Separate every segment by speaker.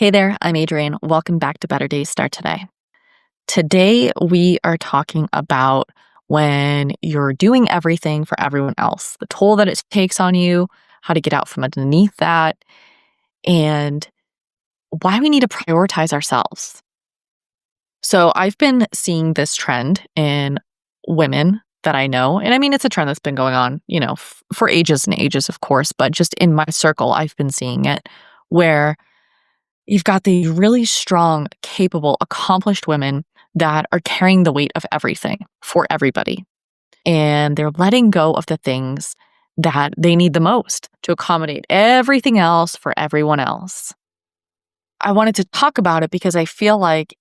Speaker 1: Hey there, I'm Adrienne. Welcome back to Better Days Start Today. Today, we are talking about when you're doing everything for everyone else, the toll that it takes on you, how to get out from underneath that, and why we need to prioritize ourselves. So, I've been seeing this trend in women that I know. And I mean, it's a trend that's been going on, for ages and ages, of course, but just in my circle, I've been seeing it where you've got the really strong, capable, accomplished women that are carrying the weight of everything for everybody. And they're letting go of the things that they need the most to accommodate everything else for everyone else. I wanted to talk about it because I feel like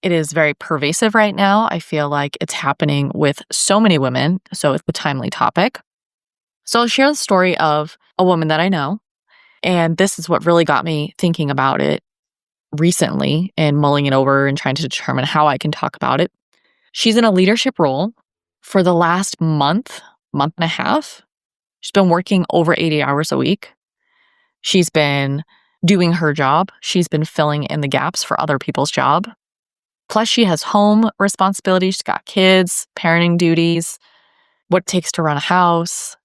Speaker 1: it is very pervasive right now. I feel like it's happening with so many women. So it's a timely topic. So I'll share the story of a woman that I know. And this is what really got me thinking about it recently and mulling it over and trying to determine how I can talk about it. She's in a leadership role for the last month and a half. She's been working over 80 hours a week. She's been doing her job. She's been filling in the gaps for other people's job. Plus, she has home responsibilities. She's got kids, parenting duties, what it takes to run a house.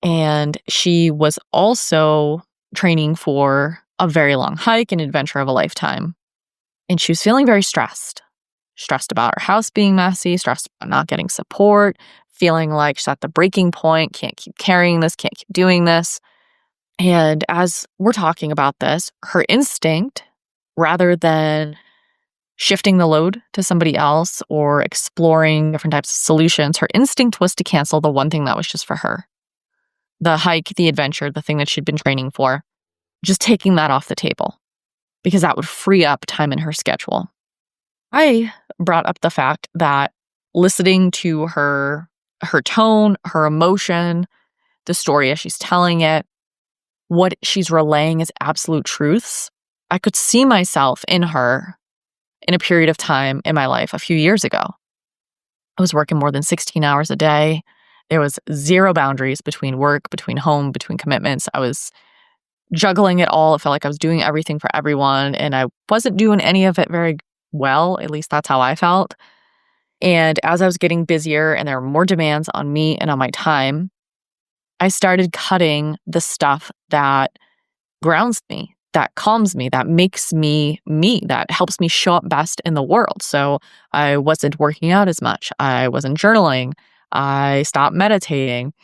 Speaker 1: And she was also training for a very long hike, an adventure of a lifetime. And she was feeling very stressed about her house being messy, stressed about not getting support, feeling like she's at the breaking point, can't keep carrying this, can't keep doing this. And as we're talking about this, her instinct, rather than shifting the load to somebody else or exploring different types of solutions, her instinct was to cancel the one thing that was just for her. The hike, the adventure, the thing that she'd been training for, just taking that off the table because that would free up time in her schedule. I brought up the fact that listening to her tone, her emotion, the story as she's telling it, what she's relaying as absolute truths, I could see myself in her in a period of time in my life a few years ago. I was working more than 16 hours a day. There was zero boundaries between work, between home, between commitments. I was juggling it all. It felt like I was doing everything for everyone, and I wasn't doing any of it very well. At least that's how I felt. And as I was getting busier and there were more demands on me and on my time, I started cutting the stuff that grounds me, that calms me, that makes me me, that helps me show up best in the world. So I wasn't working out as much. I wasn't journaling. I stopped meditating.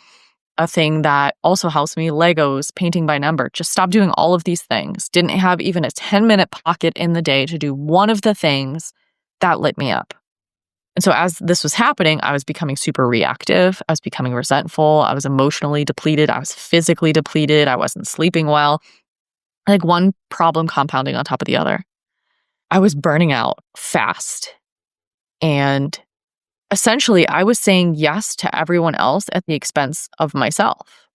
Speaker 1: A thing that also helps me, Legos, painting by number. Just stop doing all of these things. Didn't have even a 10-minute pocket in the day to do one of the things that lit me up. And so as this was happening, I was becoming super reactive. I was becoming resentful. I was emotionally depleted. I was physically depleted. I wasn't sleeping well. Like one problem compounding on top of the other. I was burning out fast. And essentially, I was saying yes to everyone else at the expense of myself.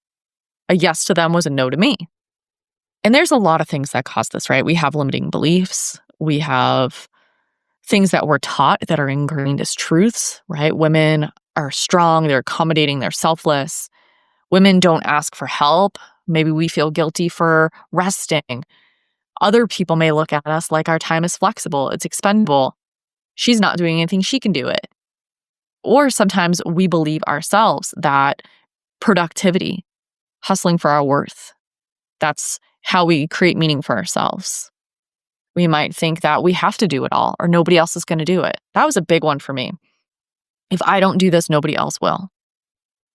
Speaker 1: A yes to them was a no to me. And there's a lot of things that cause this, right? We have limiting beliefs. We have things that we're taught that are ingrained as truths, right? Women are strong, they're accommodating, they're selfless. Women don't ask for help. Maybe we feel guilty for resting. Other people may look at us like our time is flexible, it's expendable. She's not doing anything, she can do it. Or sometimes we believe ourselves that productivity, hustling for our worth, that's how we create meaning for ourselves. We might think that we have to do it all or nobody else is going to do it. That was a big one for me. If I don't do this, nobody else will.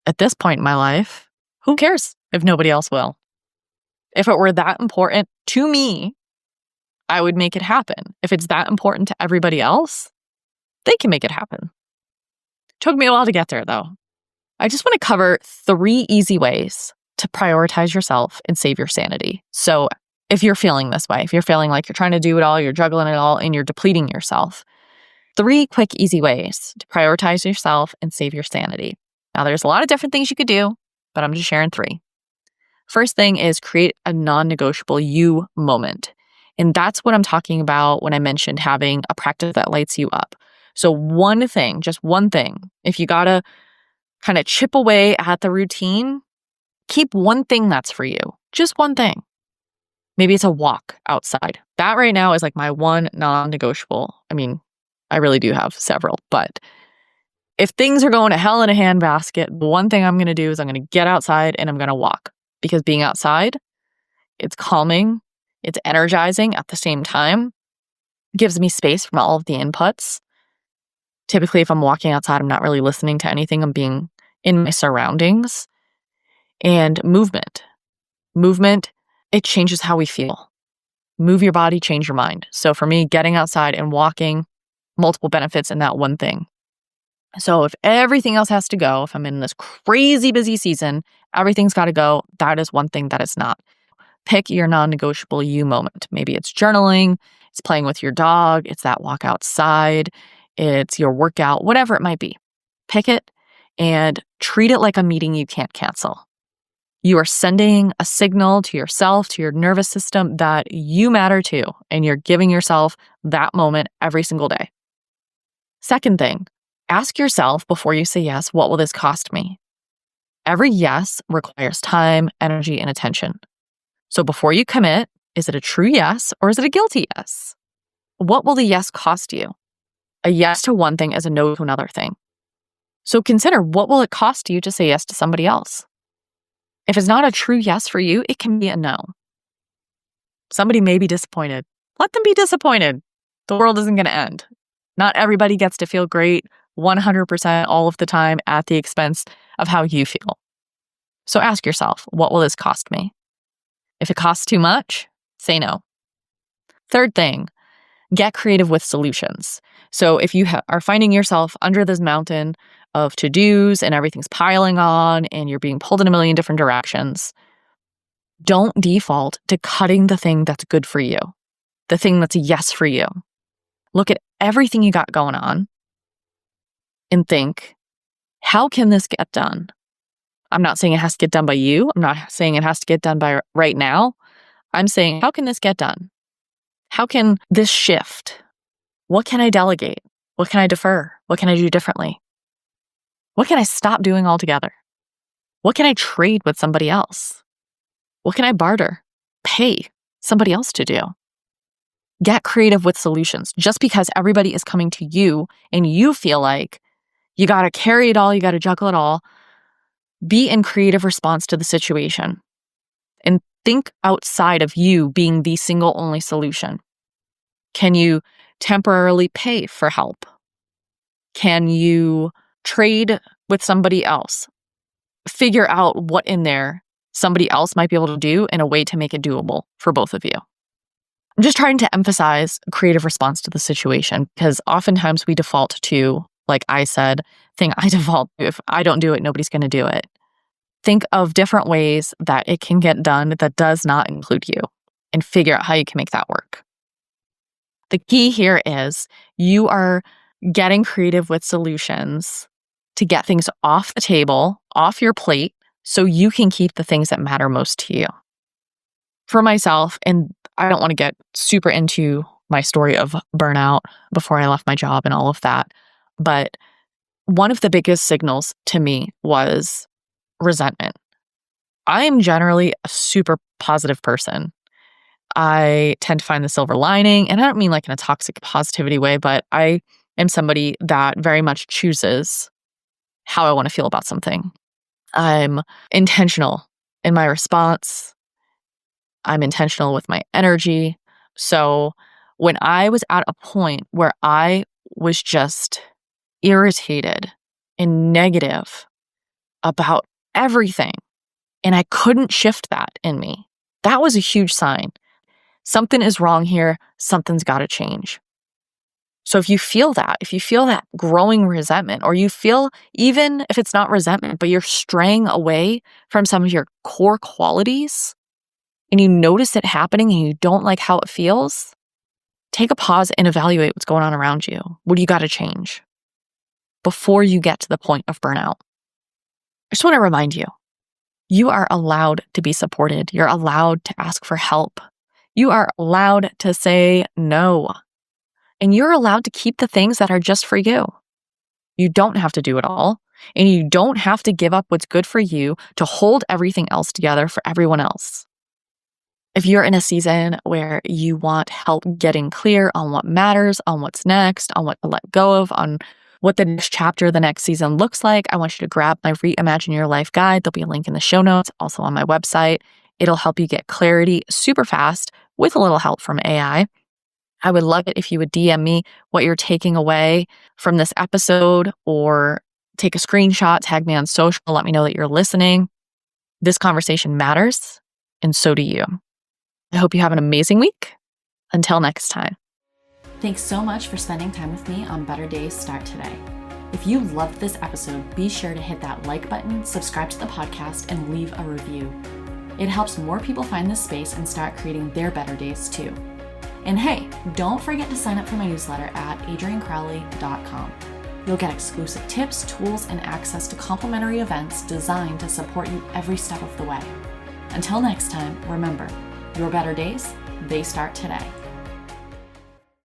Speaker 1: At this point in my life, who cares if nobody else will? If it were that important to me, I would make it happen. If it's that important to everybody else, they can make it happen. Took me a while to get there, though. I just want to cover 3 easy ways to prioritize yourself and save your sanity. So if you're feeling this way, if you're feeling like you're trying to do it all, you're juggling it all, and you're depleting yourself, 3 quick, easy ways to prioritize yourself and save your sanity. Now, there's a lot of different things you could do, but I'm just sharing 3. First thing is create a non-negotiable you moment. And that's what I'm talking about when I mentioned having a practice that lights you up. So one thing, just one thing, if you gotta kind of chip away at the routine, keep one thing that's for you, just one thing. Maybe it's a walk outside. That right now is like my one non-negotiable. I mean, I really do have several, but if things are going to hell in a handbasket, the one thing I'm going to do is I'm going to get outside and I'm going to walk, because being outside, it's calming, it's energizing at the same time, gives me space from all of the inputs. Typically, if I'm walking outside, I'm not really listening to anything. I'm being in my surroundings. And movement, it changes how we feel. Move your body, change your mind. So for me, getting outside and walking, multiple benefits in that one thing. So if everything else has to go, if I'm in this crazy busy season, everything's got to go, that is one thing that is not. Pick your non-negotiable you moment. Maybe it's journaling, it's playing with your dog, it's that walk outside, it's your workout, whatever it might be. Pick it and treat it like a meeting you can't cancel. You are sending a signal to yourself, to your nervous system, that you matter too, and you're giving yourself that moment every single day. Second thing, ask yourself before you say yes, what will this cost me? Every yes requires time, energy, and attention. So before you commit, is it a true yes or is it a guilty yes? What will the yes cost you? A yes to one thing is a no to another thing. So consider, what will it cost you to say yes to somebody else? If it's not a true yes for you, it can be a no. Somebody may be disappointed. Let them be disappointed. The world isn't going to end. Not everybody gets to feel great 100% all of the time at the expense of how you feel. So ask yourself, what will this cost me? If it costs too much, say no. Third thing, get creative with solutions. So if you are finding yourself under this mountain of to-dos and everything's piling on and you're being pulled in a million different directions, don't default to cutting the thing that's good for you, the thing that's a yes for you. Look at everything you got going on and think, how can this get done? I'm not saying it has to get done by you. I'm not saying it has to get done by right now. I'm saying, how can this get done? How can this shift? What can I delegate? What can I defer? What can I do differently? What can I stop doing altogether? What can I trade with somebody else? What can I barter, pay somebody else to do? Get creative with solutions. Just because everybody is coming to you and you feel like you got to carry it all, you got to juggle it all, be in creative response to the situation and think outside of you being the single only solution. Can you temporarily pay for help? Can you trade with somebody else? Figure out what in there somebody else might be able to do in a way to make it doable for both of you. I'm just trying to emphasize a creative response to the situation, because oftentimes we default to, like I said, if I don't do it, nobody's going to do it. Think of different ways that it can get done that does not include you and figure out how you can make that work. The key here is you are getting creative with solutions to get things off the table, off your plate, so you can keep the things that matter most to you. For myself, and I don't want to get super into my story of burnout before I left my job and all of that, but one of the biggest signals to me was resentment. I am generally a super positive person. I tend to find the silver lining, and I don't mean like in a toxic positivity way, but I am somebody that very much chooses how I want to feel about something. I'm intentional in my response. I'm intentional with my energy. So when I was at a point where I was just irritated and negative about everything, and I couldn't shift that in me, that was a huge sign. Something is wrong here. Something's got to change. So if you feel that growing resentment, or you feel, even if it's not resentment, but you're straying away from some of your core qualities, and you notice it happening and you don't like how it feels, take a pause and evaluate what's going on around you. What do you got to change before you get to the point of burnout? I just want to remind you, you are allowed to be supported. You're allowed to ask for help. You are allowed to say no. And you're allowed to keep the things that are just for you. You don't have to do it all. And you don't have to give up what's good for you to hold everything else together for everyone else. If you're in a season where you want help getting clear on what matters, on what's next, on what to let go of, on what the next chapter, the next season looks like, I want you to grab my Reimagine Your Life guide. There'll be a link in the show notes, also on my website. It'll help you get clarity super fast with a little help from AI. I would love it if you would DM me what you're taking away from this episode, or take a screenshot, tag me on social, let me know that you're listening. This conversation matters, and so do you. I hope you have an amazing week. Until next time. Thanks so much for spending time with me on Better Days Start Today. If you loved this episode, be sure to hit that like button, subscribe to the podcast, and leave a review. It helps more people find this space and start creating their better days too. And hey, don't forget to sign up for my newsletter at adriancrowley.com. You'll get exclusive tips, tools, and access to complimentary events designed to support you every step of the way. Until next time, remember, your better days, they start today.